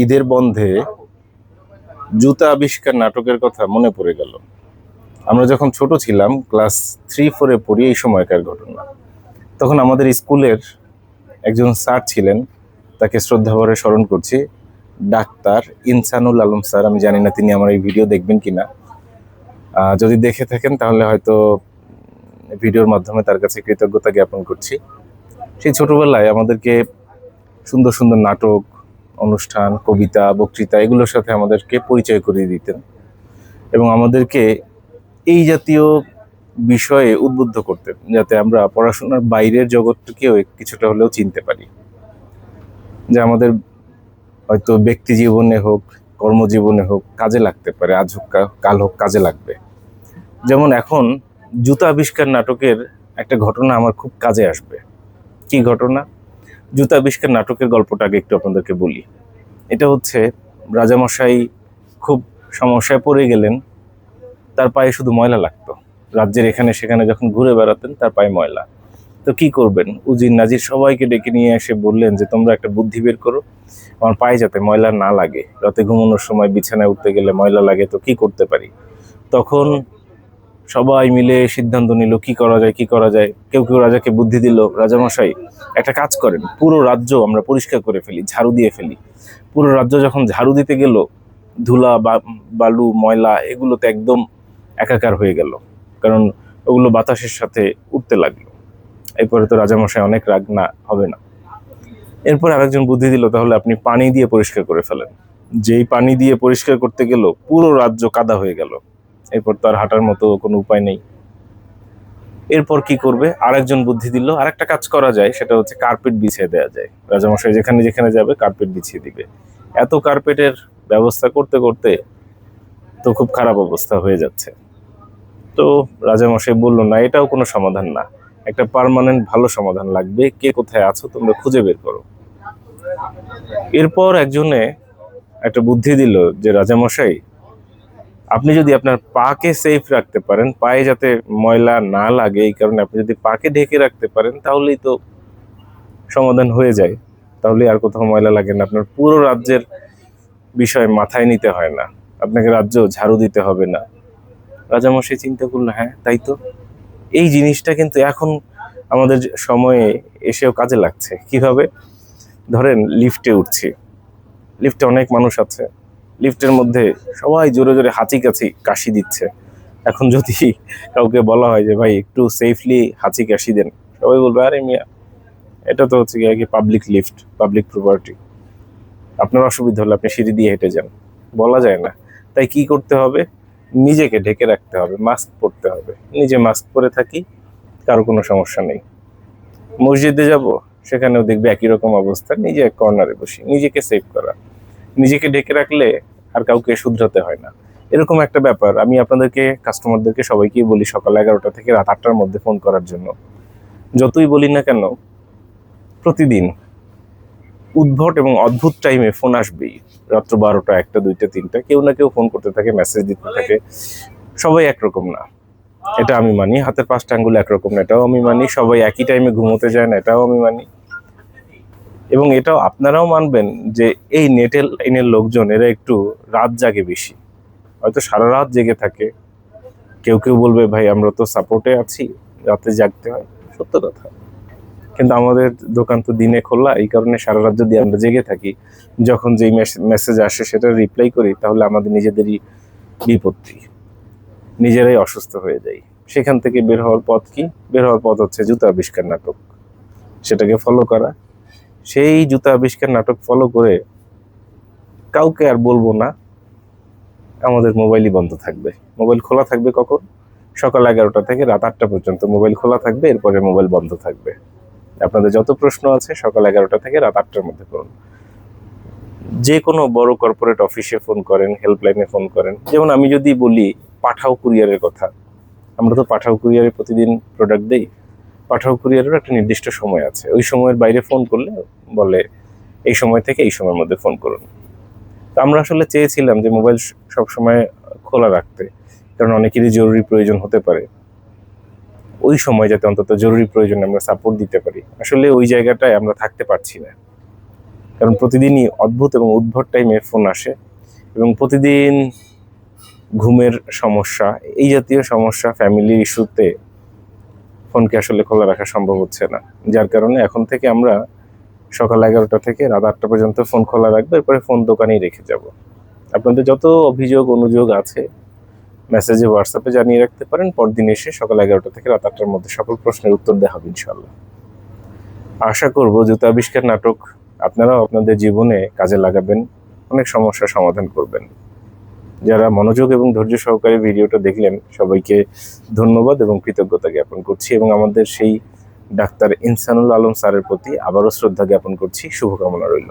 ঈদের বন্ধে জুতা আবিষ্কার নাটকের কথা মনে পড়ে গেল। আমরা যখন ছোট ছিলাম, ক্লাস 3-4-এ পড়ি, এই সময়কার ঘটনা। তখন আমাদের স্কুলের একজন স্যার ছিলেন, তাকে শ্রদ্ধাভরে স্মরণ করছি, ডাক্তার ইনসানুল আলম স্যার। আমি জানি না তিনি আমার এই ভিডিও দেখবেন কিনা। যদি দেখে থাকেন তাহলে হয়তো ভিডিওর মাধ্যমে তার কাছে কৃতজ্ঞতা জ্ঞাপন করছি। সেই ছোটবেলায় আমাদেরকে সুন্দর সুন্দর নাটক, অনুষ্ঠান, কবিতা, বক্তৃতা এগুলোর সাথে আমাদেরকে পরিচয় করিয়ে দিতেন এবং আমাদেরকে এই জাতীয় বিষয়ে উদ্বুদ্ধ করতেন, যাতে আমরা পড়াশোনার বাইরের জগৎকেও কিছুটা হলেও চিনতে পারি। যে আমাদের হয়তো ব্যক্তি জীবনে হোক, কর্মজীবনে হোক, কাজে লাগতে পারে। আজ হোক কাল হোক, কাজে লাগবে। যেমন এখন জুতা আবিষ্কার নাটকের একটা ঘটনা আমার খুব কাজে আসবে। কি ঘটনা? জুতা আবিষ্কার নাটকের গল্পটা আগে একটু আপনাদেরকে বলি। এটা হচ্ছে, রাজামশাই খুব সমস্যায় পড়ে গেলেন। তার পায়ে শুধু ময়লা লাগতো। রাজ্যের এখানে সেখানে যখন ঘুরে বেড়াতেন, তার পায়ে ময়লা। তো কি করবেন? উজির নাজির সবাইকে ডেকে নিয়ে এসে বললেন যে, তোমরা একটা বুদ্ধি বের করো, আমার পায়ে যাতে ময়লা না লাগে। রাতে ঘুমানোর সময় বিছানায় উঠতে গেলে ময়লা লাগে, তো কি করতে পারি? তখন সবাই মিলে সিদ্ধান্ত নিল কি করা যায়, কি করা যায়। কেউ কেউ রাজাকে বুদ্ধি দিল, রাজামশাই একটা কাজ করেন, পুরো রাজ্য আমরা পরিষ্কার করে ফেলি, ঝাড়ু দিয়ে ফেলি। পুরো রাজ্য যখন ঝাড়ু দিতে গেল, ধুলা বালু ময়লা এগুলোতে একদম একাকার হয়ে গেল, কারণ ওগুলো বাতাসের সাথে উঠতে লাগলো। এরপরে তো রাজামশাই অনেক রাগ, না হবে না। এরপর আরেকজন বুদ্ধি দিল, তাহলে আপনি পানি দিয়ে পরিষ্কার করে ফেলেন। যেই পানি দিয়ে পরিষ্কার করতে গেল, পুরো রাজ্য কাদা হয়ে গেল। এরপর তো আর হাঁটার মতো কোনো উপায় নেই। এরপর কি করবে? আরেকজন বুদ্ধি দিল, আরেকটা কাজ করা যায়, সেটা হচ্ছে কার্পেট বিছিয়ে দেওয়া যায়। রাজামশাই যেখানে যেখানে যাবে কার্পেট বিছিয়ে দিবে। এত কার্পেটের ব্যবস্থা করতে করতে তো খুব খারাপ অবস্থা হয়ে যাচ্ছে। তো রাজামশাই বলল, না, এটাও কোনো সমাধান না, একটা পার্মানেন্ট ভালো সমাধান লাগবে। কে কোথায় আছো তোমরা খুঁজে বের করো। এরপর একজনে একটা বুদ্ধি দিল যে, রাজামশাই আপনি যদি আপনার পাকে সেফ রাখতে পারেন, পায়ে যাতে ময়লা না লাগে, এই কারণে আপনি যদি পাকে ঢেকে রাখতে পারেন, তাহলেই তো সমাধান হয়ে যায়। তাহলে আর কোথাও ময়লা লাগে না, আপনার পুরো রাজ্যের বিষয় মাথায় নিতে হয় না, আপনাকে রাজ্য ঝাড়ু দিতে হবে না। রাজামশাই চিন্তা করলো, হ্যাঁ তাই তো। এই জিনিসটা কিন্তু এখন আমাদের সময়ে এসেও কাজে লাগছে। কিভাবে? ধরেন লিফটে উঠছি, লিফটে অনেক মানুষ আছে, লিফটের মধ্যে সবাই জোরে জোরে হাঁচি কাশি দিচ্ছে। এখন যদি কাউকে বলা হয় যে, ভাই একটু সেফলি হাঁচি কাশি দেন, সবাই বলবে, আরে মিয়া, এটা তো হচ্ছে কি পাবলিক লিফট, পাবলিক প্রপার্টি, আপনার অসুবিধা হলে আপনি সিঁড়ি দিয়ে হেঁটে যান। বলা যায় না। তাই কি করতে হবে? নিজেকে ঢেকে রাখতে হবে, মাস্ক পরতে হবে। নিজে মাস্ক পরে থাকি, কারো কোনো সমস্যা নেই। মসজিদে যাব, সেখানেও দেখবে একই রকম অবস্থা। নিজে এক কর্নারে বসি, নিজেকে সেভ করা। নিজেকে ঢেকে রাখলে আর কাউকে শুধরাতে হয় না। এরকম একটা ব্যাপার আমি আপনাদেরকে, কাস্টমারদেরকে সবাইকেই বলি, সকাল 11টা থেকে রাত 8টার মধ্যে ফোন করার জন্য। যতই বলি না কেন, প্রতিদিন উদ্ভট এবং অদ্ভুত টাইমে ফোন আসবেই। রাত্র 12টা, 1টা, 2টা, 3টা, কেউ না কেউ ফোন করতে থাকে, মেসেজ দিতে থাকে। সবাই একরকম না, এটা আমি মানি। হাতের 5টা আঙ্গুল একরকম না, এটাও আমি মানি। সবাই একই টাইমে ঘুমোতে যায় না, এটাও আমি মানি। এবং এটাও আপনারাও মানবেন যে এই নেটের লাইনের লোকজন, এরা একটু রাত জাগে বেশি, হয়তো সারা রাত জেগে থাকে। কেউ কেউ বলবে, ভাই আমরা তো সাপোর্টে আছি, রাতে জাগতে হয়। সত্য কথা। কিন্তু আমাদের দোকান তো দিনে খোলা, এই কারণে সারা রাত যদি আমরা জেগে থাকি, যখন যেই মেসেজ আসে সেটা রিপ্লাই করি, তাহলে আমাদের নিজেদেরই বিপত্তি, নিজেরাই অসুস্থ হয়ে যাই। সেখান থেকে বের হওয়ার পথ কি? বের হওয়ার পথ হচ্ছে জুতা আবিষ্কার নাটক, সেটাকে ফলো করা। সেই জুতা আবিষ্কার নাটক ফলো করে কাউকে আর বলবো না, আমাদের মোবাইলই বন্ধ থাকবে। মোবাইল খোলা থাকবে কখন? সকাল 11টা থেকে রাত 8টা পর্যন্ত মোবাইল খোলা থাকবে, এরপরে মোবাইল বন্ধ থাকবে। আপনাদের যত প্রশ্ন আছে সকাল 11টা থেকে রাত 8টার মধ্যে করুন। যে কোনো বড় কর্পোরেট অফিসে ফোন করেন, হেল্পলাইনে ফোন করেন। যেমন আমি যদি বলি পাঠাও কুরিয়ারের কথা, আমরা তো পাঠাও কুরিয়ারে প্রতিদিন প্রোডাক্ট দেই। পাঠাও কুরিয়ারের একটা নির্দিষ্ট সময় আছে, ওই সময়ের বাইরে ফোন করলে বলে এই সময় থেকে এই সময়ের মধ্যে ফোন করুন। তো আমরা আসলে চেয়েছিলাম যে মোবাইল সবসময় খোলা রাখতে, কারণ অনেকেরই জরুরি প্রয়োজন হতে পারে। ওই সময় যাতে অন্তত জরুরি প্রয়োজনে আমরা সাপোর্ট দিতে পারি। আসলে ওই জায়গাটায় আমরা থাকতে পারছি না। কারণ প্রতিদিনই অদ্ভুত এবং উদ্ভট টাইমে ফোন আসে এবং প্রতিদিন ঘুমের সমস্যা, এই জাতীয় সমস্যা, ফ্যামিলি ইস্যুতে ফোনকে আসলে খোলা রাখা সম্ভব হচ্ছে না। যার কারণে এখন থেকে আমরা সকাল 11টা থেকে রাত 8টা পর্যন্ত ফোন খোলা রাখবো, এরপরে ফোন দোকানেই রেখে যাব। আপনাদের যত অভিযোগ অনুযোগ আছে মেসেজে, হোয়াটসঅ্যাপে জানিয়ে রাখতে পারেন। পরদিন এসে সকাল 11টা থেকে রাত 8টার মধ্যে সকল প্রশ্নের উত্তর দেওয়া হবে ইনশাল্লাহ। আশা করব জুতা আবিষ্কার নাটক আপনারাও আপনাদের জীবনে কাজে লাগাবেন, অনেক সমস্যার সমাধান করবেন। যারা মনোযোগ এবং ধৈর্য সহকারে ভিডিওটা দেখলেন সবাইকে ধন্যবাদ এবং কৃতজ্ঞতা জ্ঞাপন করছি, এবং আমাদের সেই ডাক্তার ইনসানুল আলম স্যারের প্রতি আবারও শ্রদ্ধা জ্ঞাপন করছি। শুভকামনা রইল।